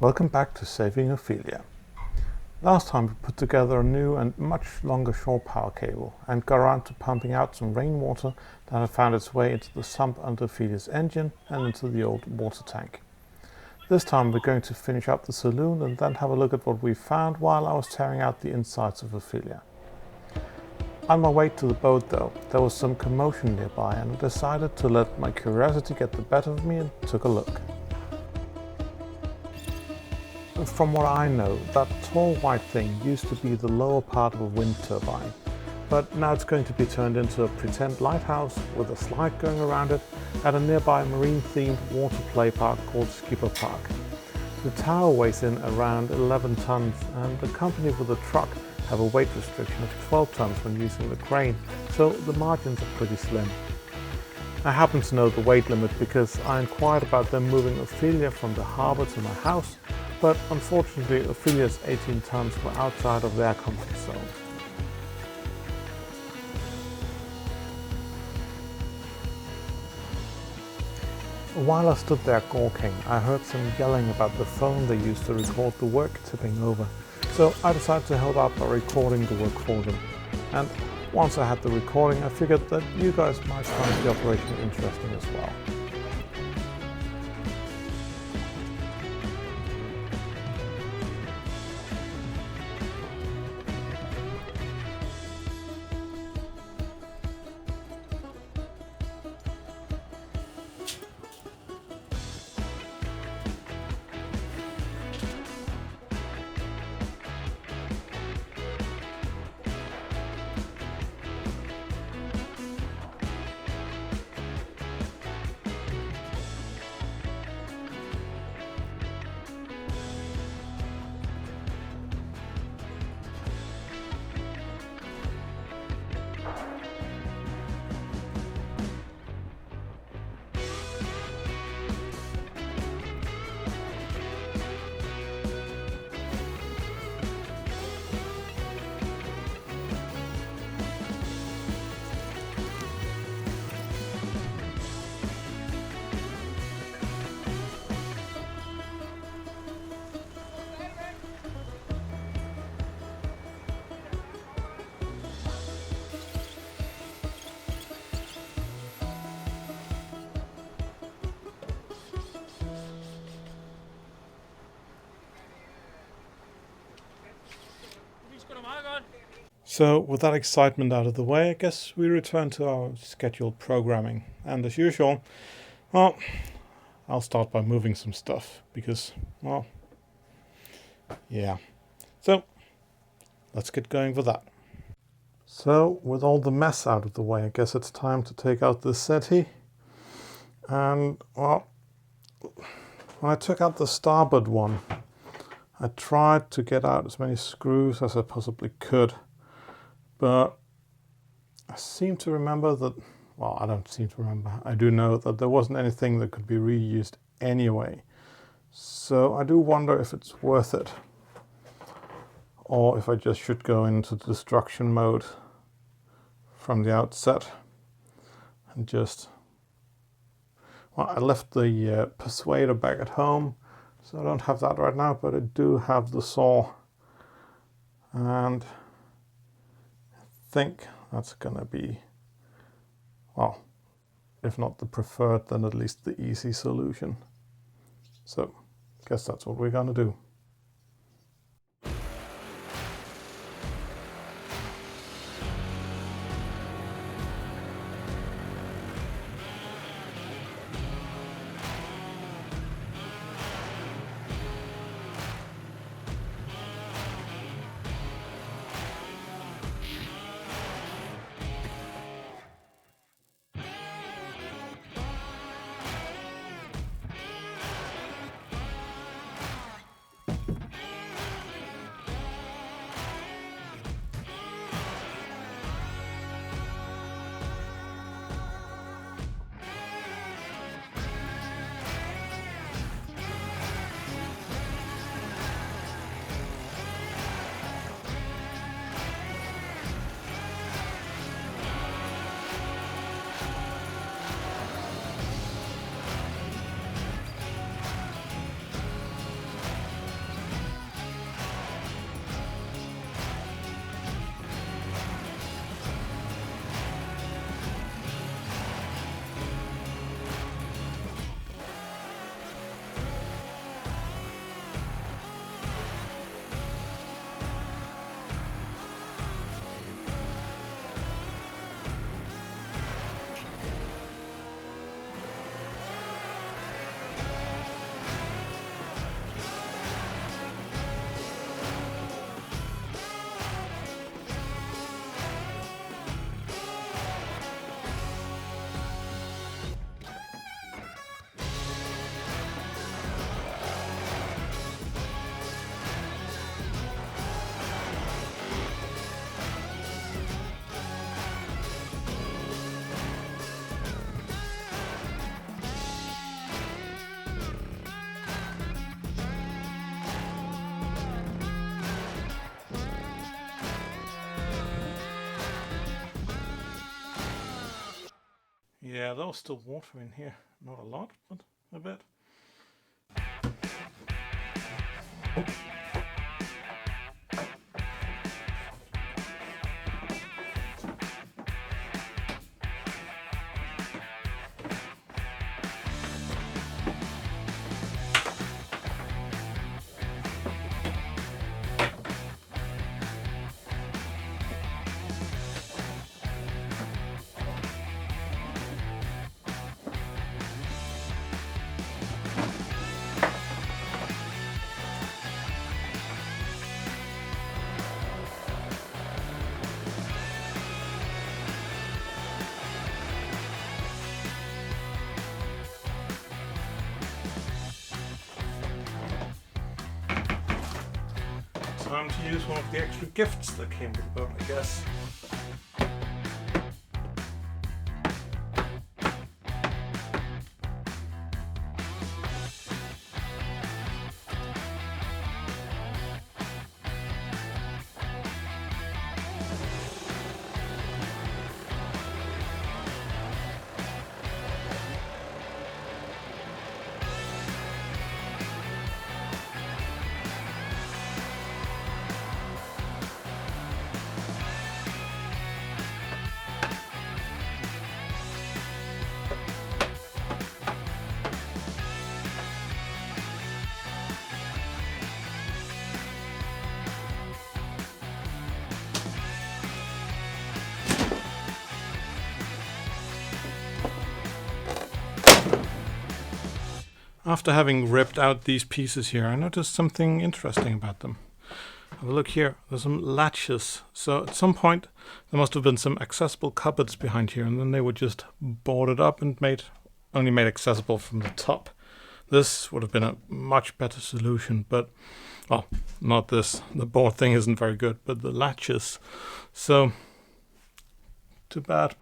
Welcome back to Saving Ophelia. Last time we put together a new and much longer shore power cable and got around to pumping out some rainwater that had found its way into the sump under Ophelia's engine and into the old water tank. This time we're going to finish up the saloon and then have a look at what we found while I was tearing out the insides of Ophelia. On my way to the boat though, there was some commotion nearby and I decided to let my curiosity get the better of me and took a look. From what I know, that tall white thing used to be the lower part of a wind turbine, but now it's going to be turned into a pretend lighthouse with a slide going around it at a nearby marine-themed water play park called Skipper Park. The tower weighs in around 11 tons and the company with the truck have a weight restriction of 12 tons when using the crane, so the margins are pretty slim. I happen to know the weight limit because I inquired about them moving Ophelia from the harbour to my house, but unfortunately Ophelia's 18 tons were outside of their comfort zone. While I stood there gawking, I heard some yelling about the phone they used to record the work tipping over, so I decided to help out by recording the work for them. And once I had the recording, I figured that you guys might find the operation interesting as well. So with that excitement out of the way, I guess we return to our scheduled programming. And as usual, well, I'll start by moving some stuff because, well, yeah. So let's get going with that. So with all the mess out of the way, I guess it's time to take out the settee. And, well, when I took out the starboard one, I tried to get out as many screws as I possibly could. But I seem to remember that, well, I don't seem to remember, I do know that there wasn't anything that could be reused anyway. So I do wonder if it's worth it. Or if I just should go into destruction mode from the outset. And just, well, I left the persuader back at home, so I don't have that right now, but I do have the saw. And I think that's gonna be, well, if not the preferred, then at least the easy solution. So I guess that's what we're gonna do. Yeah, there was still water in here. Not a lot, but a bit. Time to use one of the extra gifts that came with the boat, I guess. After having ripped out these pieces here, I noticed something interesting about them. Have a look here. There's some latches. So at some point there must have been some accessible cupboards behind here, and then they were just boarded up and only made accessible from the top. This would have been a much better solution, but well, not this. The board thing isn't very good, but the latches. So too bad.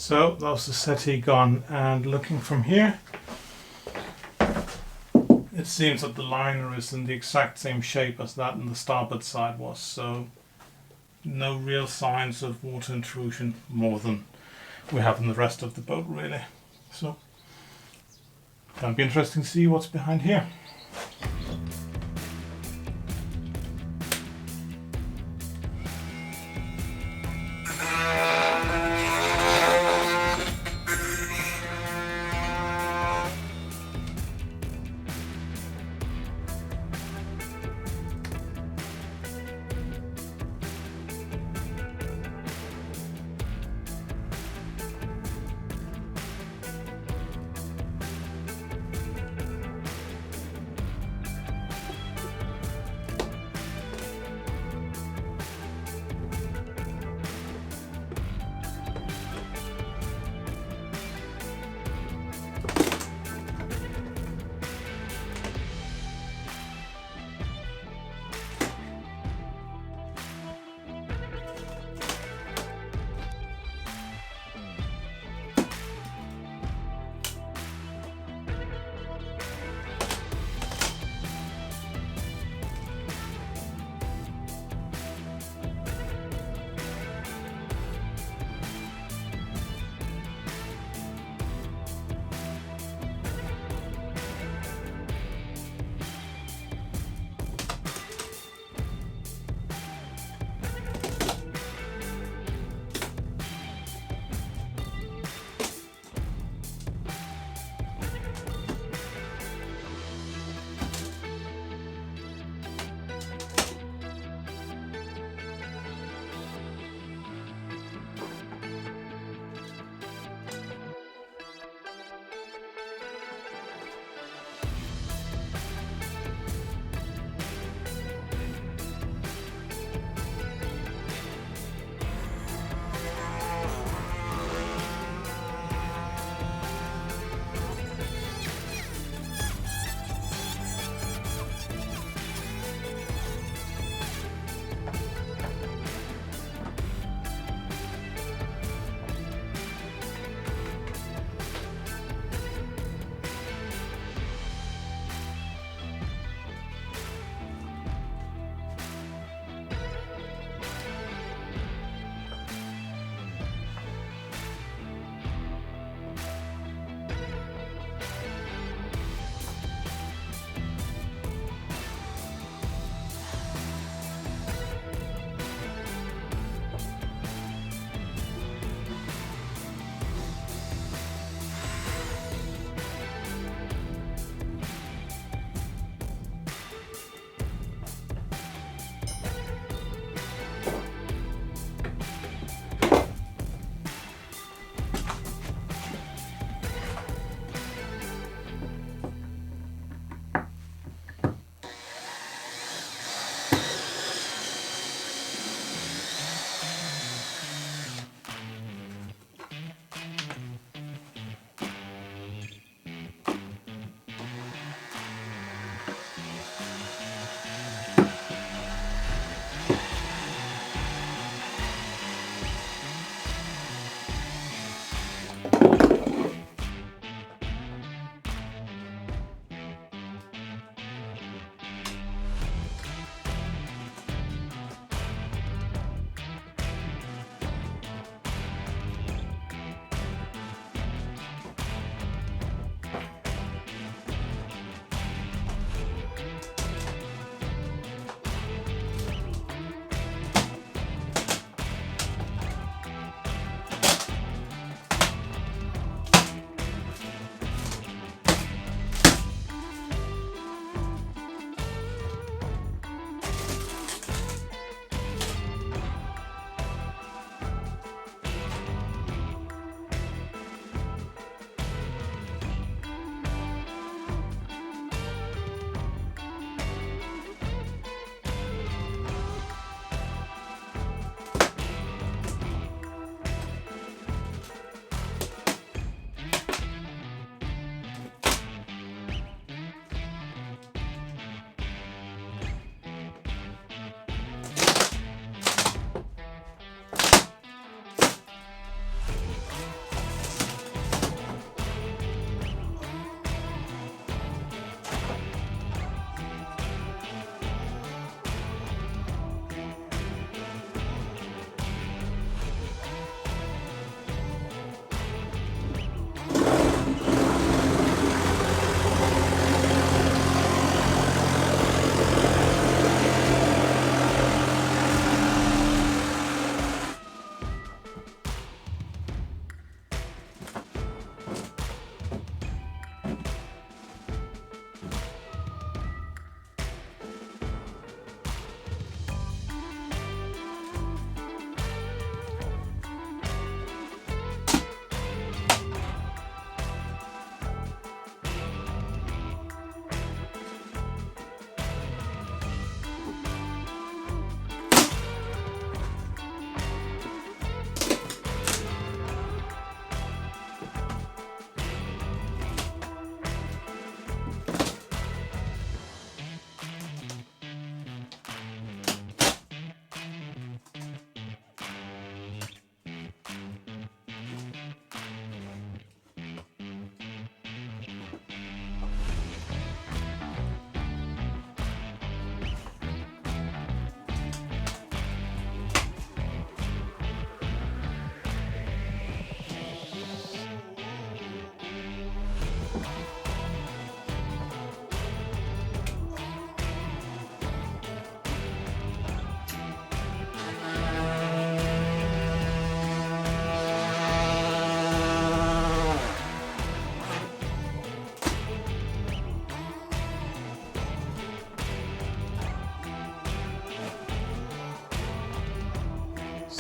So that was the settee gone, and looking from here, it seems that the liner is in the exact same shape as that in the starboard side was, so no real signs of water intrusion more than we have in the rest of the boat really. So that'll be interesting to see what's behind here.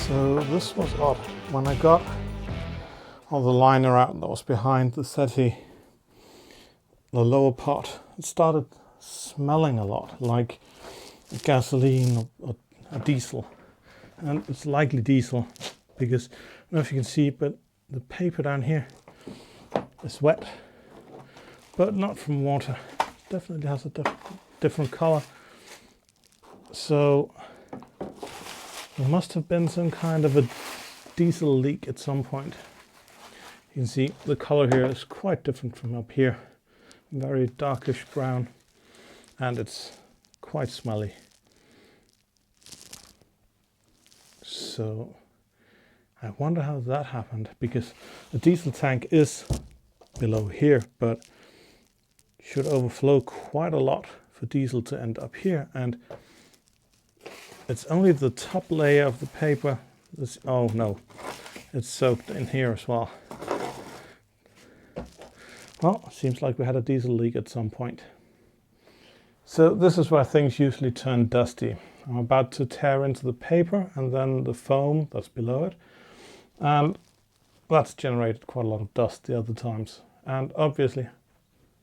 So this was odd. When I got all the liner out that was behind the settee, the lower part, it started smelling a lot like gasoline or diesel. And it's likely diesel because, I don't know if you can see, but the paper down here is wet, but not from water. Definitely has a different color. So there must have been some kind of a diesel leak at some point. You can see the color here is quite different from up here. Very darkish brown, and it's quite smelly. So I wonder how that happened, because the diesel tank is below here, but should overflow quite a lot for diesel to end up here, and it's only the top layer of the paper. Oh no, it's soaked in here as well. Well, seems like we had a diesel leak at some point. So this is where things usually turn dusty. I'm about to tear into the paper and then the foam that's below it. And that's generated quite a lot of dust the other times. And obviously,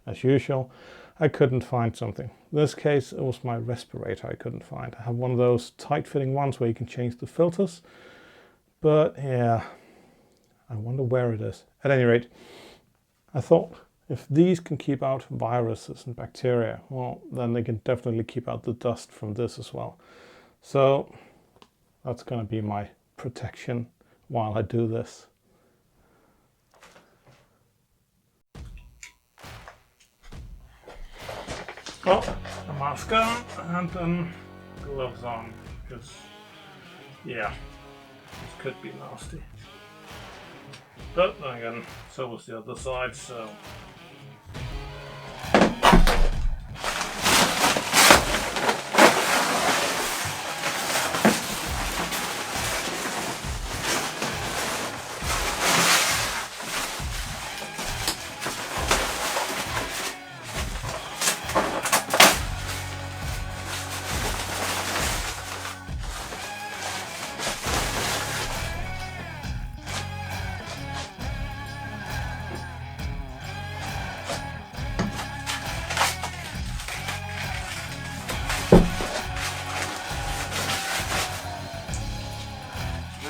as usual, I couldn't find something. In this case, it was my respirator I couldn't find. I have one of those tight-fitting ones where you can change the filters. But yeah, I wonder where it is. At any rate, I thought if these can keep out viruses and bacteria, well, then they can definitely keep out the dust from this as well. So that's going to be my protection while I do this. Well, the mask on and then gloves on, because yeah, this could be nasty. But then again, so was the other side, so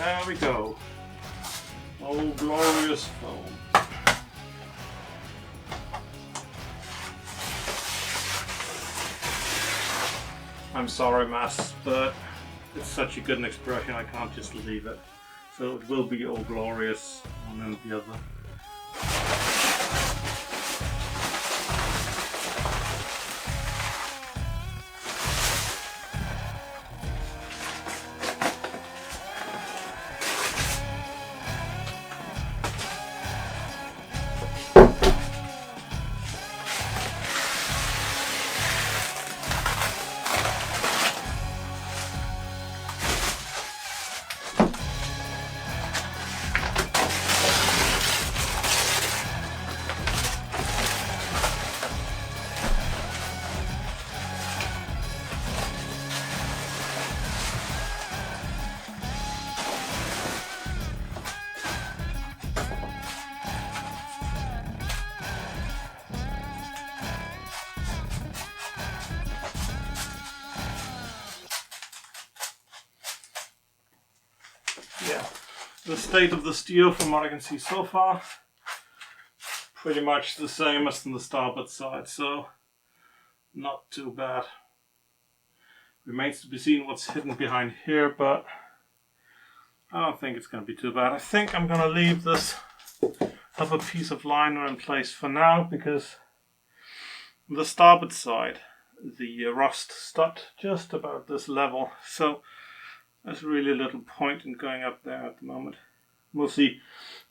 there we go. Oh, glorious foam. I'm sorry, Mass, but it's such a good expression, I can't just leave it. So it will be all glorious, one and the other. Yeah, the state of the steel from what I can see so far, pretty much the same as on the starboard side, so not too bad. Remains to be seen what's hidden behind here, but I don't think it's going to be too bad. I think I'm going to leave this upper piece of liner in place for now, because on the starboard side the rust stopped just about this level, so there's really little point in going up there at the moment. We'll see.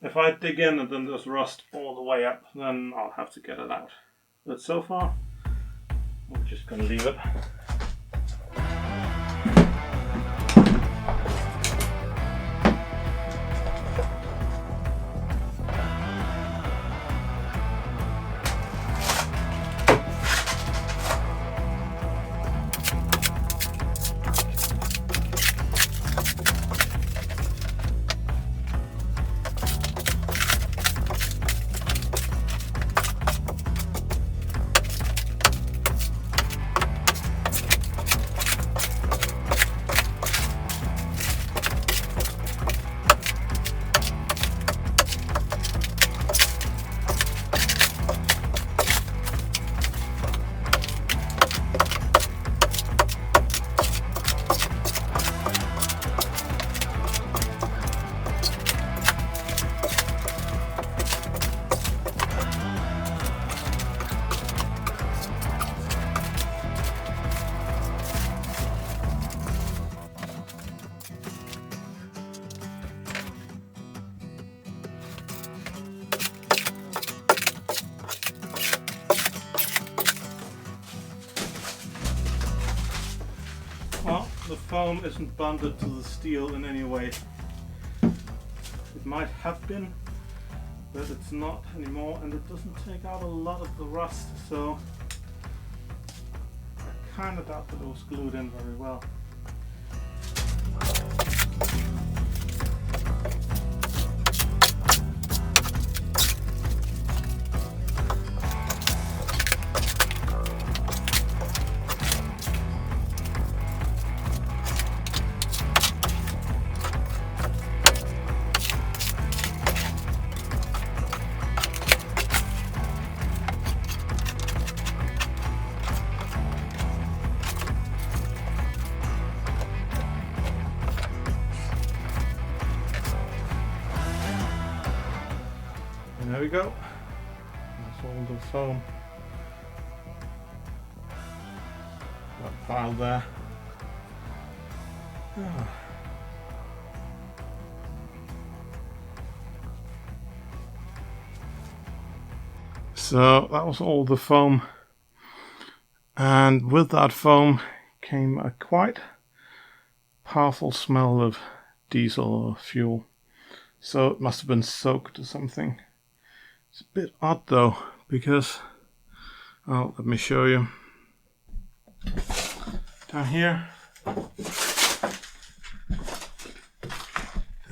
If I dig in and then there's rust all the way up, then I'll have to get it out. But so far, I'm just going to leave it. the foam isn't bonded to the steel in any way. It might have been, but it's not anymore, and it doesn't take out a lot of the rust, so I kind of doubt that it was glued in very well. There we go. That's all the foam. That pile there. So that was all the foam, and with that foam came a quite powerful smell of diesel or fuel. So it must have been soaked or something. It's a bit odd though, because, oh, let me show you. Down here, and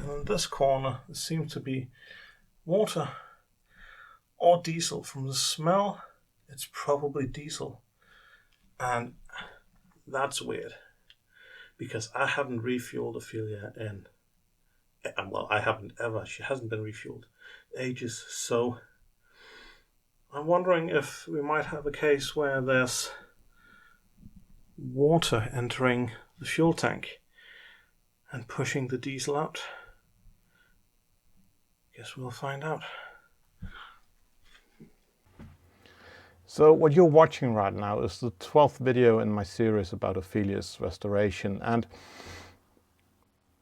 in this corner, there seems to be water or diesel. From the smell, it's probably diesel. And that's weird, because I haven't refueled Ophelia in, well, I haven't ever, she hasn't been refueled ages, so I'm wondering if we might have a case where there's water entering the fuel tank and pushing the diesel out. Guess we'll find out. So what you're watching right now is the 12th video in my series about Ophelia's restoration, and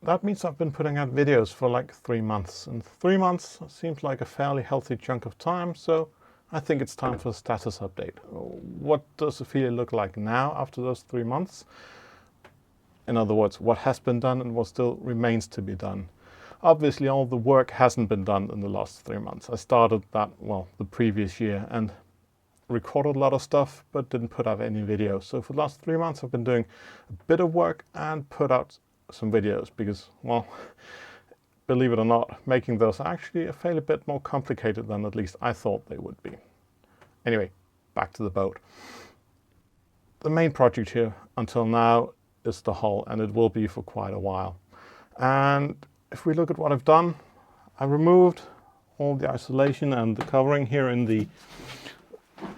that means I've been putting out videos for like 3 months, and 3 months seems like a fairly healthy chunk of time, so I think it's time for a status update. What does Ophelia look like now after those 3 months? In other words, what has been done and what still remains to be done. Obviously all the work hasn't been done in the last 3 months. I started that, well, the previous year, and recorded a lot of stuff but didn't put out any videos. So for the last 3 months I've been doing a bit of work and put out some videos, because, well, believe it or not, making those are actually a fairly bit more complicated than at least I thought they would be. Anyway, back to the boat. The main project here until now is the hull, and it will be for quite a while. And if we look at what I've done, I removed all the isolation and the covering here in the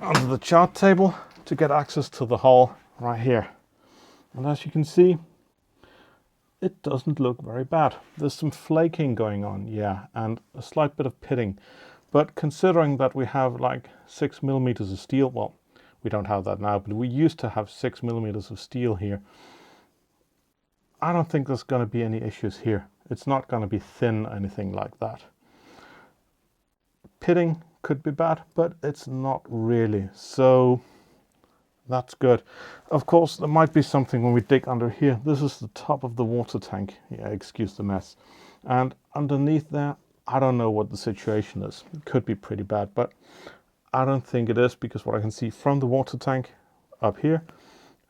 under the chart table to get access to the hull right here. And as you can see, it doesn't look very bad. There's some flaking going on, yeah, and a slight bit of pitting. But considering that we have like 6 millimeters of steel, well, we don't have that now, but we used to have 6 millimeters of steel here, I don't think there's going to be any issues here. It's not going to be thin or anything like that. Pitting could be bad, but it's not really, so that's good. Of course, there might be something when we dig under here. This is the top of the water tank. Yeah, excuse the mess. And underneath there, I don't know what the situation is. It could be pretty bad, but I don't think it is, because what I can see from the water tank up here,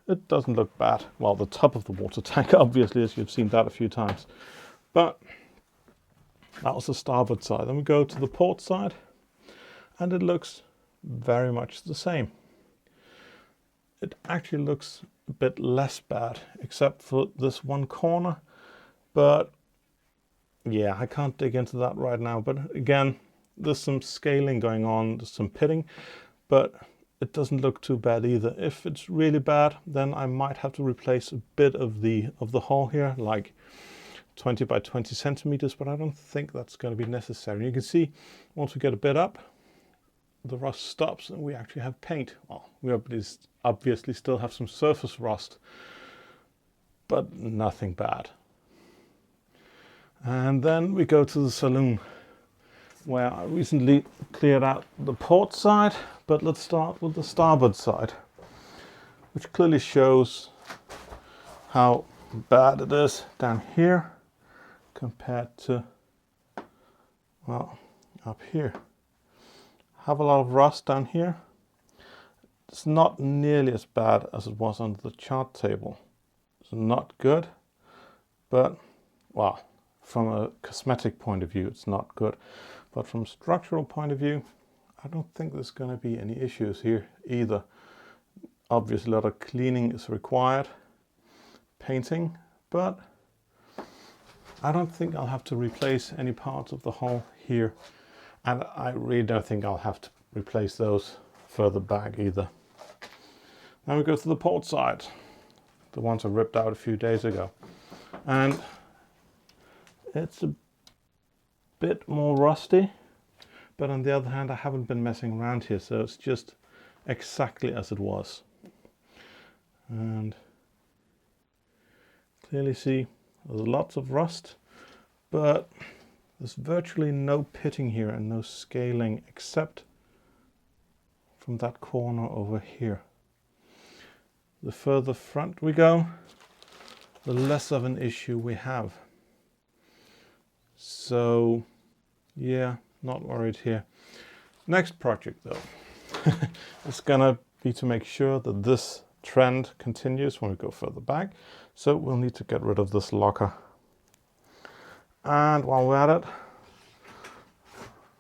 it doesn't look bad. Well, the top of the water tank, obviously, as you've seen that a few times. But that was the starboard side. Then we go to the port side, and it looks very much the same. It actually looks a bit less bad, except for this one corner. But yeah, I can't dig into that right now. But again, there's some scaling going on, there's some pitting, but it doesn't look too bad either. If it's really bad, then I might have to replace a bit of the hull here, like 20 by 20 centimeters, but I don't think that's going to be necessary. You can see once we get a bit up, the rust stops and we actually have paint. Well, we obviously still have some surface rust, but nothing bad. And then we go to the saloon, where I recently cleared out the port side, but let's start with the starboard side, which clearly shows how bad it is down here compared to, well, up here. Have a lot of rust down here. It's not nearly as bad as it was under the chart table. It's not good, but, well, from a cosmetic point of view, it's not good. But from a structural point of view, I don't think there's going to be any issues here either. Obviously, a lot of cleaning is required, painting, but I don't think I'll have to replace any parts of the hull here. And I really don't think I'll have to replace those further back either. Now we go to the port side, the ones I ripped out a few days ago. And it's a bit more rusty, but on the other hand, I haven't been messing around here, so it's just exactly as it was. And clearly see there's lots of rust, but there's virtually no pitting here and no scaling except from that corner over here. The further front we go, the less of an issue we have. So yeah, not worried here. Next project though, is gonna be to make sure that this trend continues when we go further back. So we'll need to get rid of this locker. And while we're at it,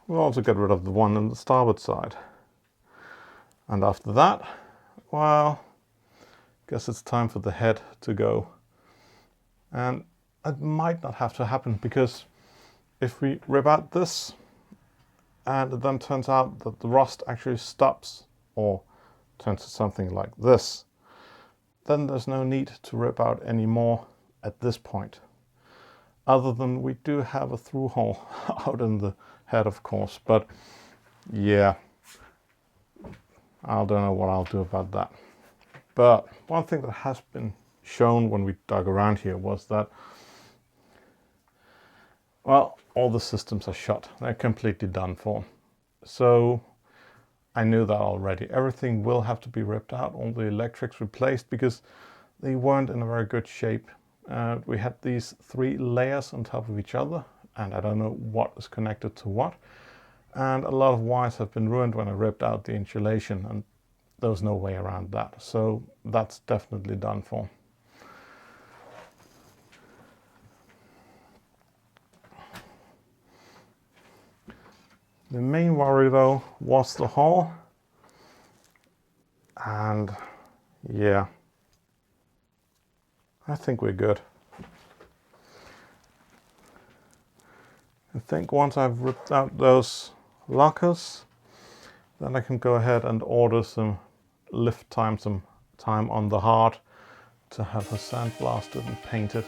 we'll also get rid of the one on the starboard side. And after that, well, guess it's time for the head to go. And it might not have to happen, because if we rip out this and it then turns out that the rust actually stops or turns to something like this, then there's no need to rip out any more at this point. Other than we do have a through hole out in the head, of course, but yeah, I don't know what I'll do about that. But one thing that has been shown when we dug around here was that, well, all the systems are shot. They're completely done for. So I knew that already. Everything will have to be ripped out, all the electrics replaced, because they weren't in a very good shape. We had these 3 layers on top of each other, and I don't know what is connected to what. And a lot of wires have been ruined when I ripped out the insulation, and there was no way around that. So that's definitely done for. The main worry though was the hull. And yeah, I think we're good. I think once I've ripped out those lockers, then I can go ahead and order some lift time, some time on the heart to have her sandblasted and painted.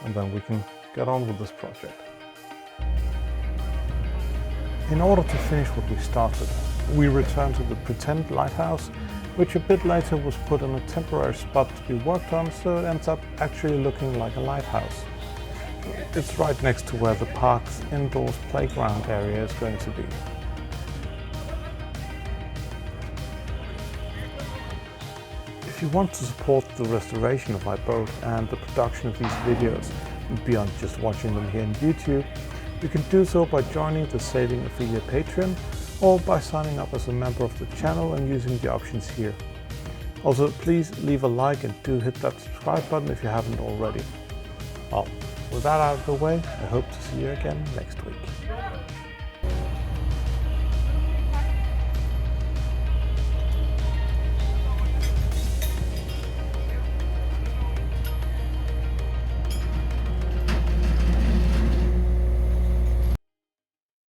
And then we can get on with this project. In order to finish what we started, we returned to the pretend lighthouse, which a bit later was put in a temporary spot to be worked on, so it ends up actually looking like a lighthouse. It's right next to where the park's indoors playground area is going to be. If you want to support the restoration of my boat and the production of these videos, beyond just watching them here on YouTube, you can do so by joining the Sailing Ophelia Patreon, or by signing up as a member of the channel and using the options here. Also, please leave a like and do hit that subscribe button if you haven't already. Well, with that out of the way, I hope to see you again next week.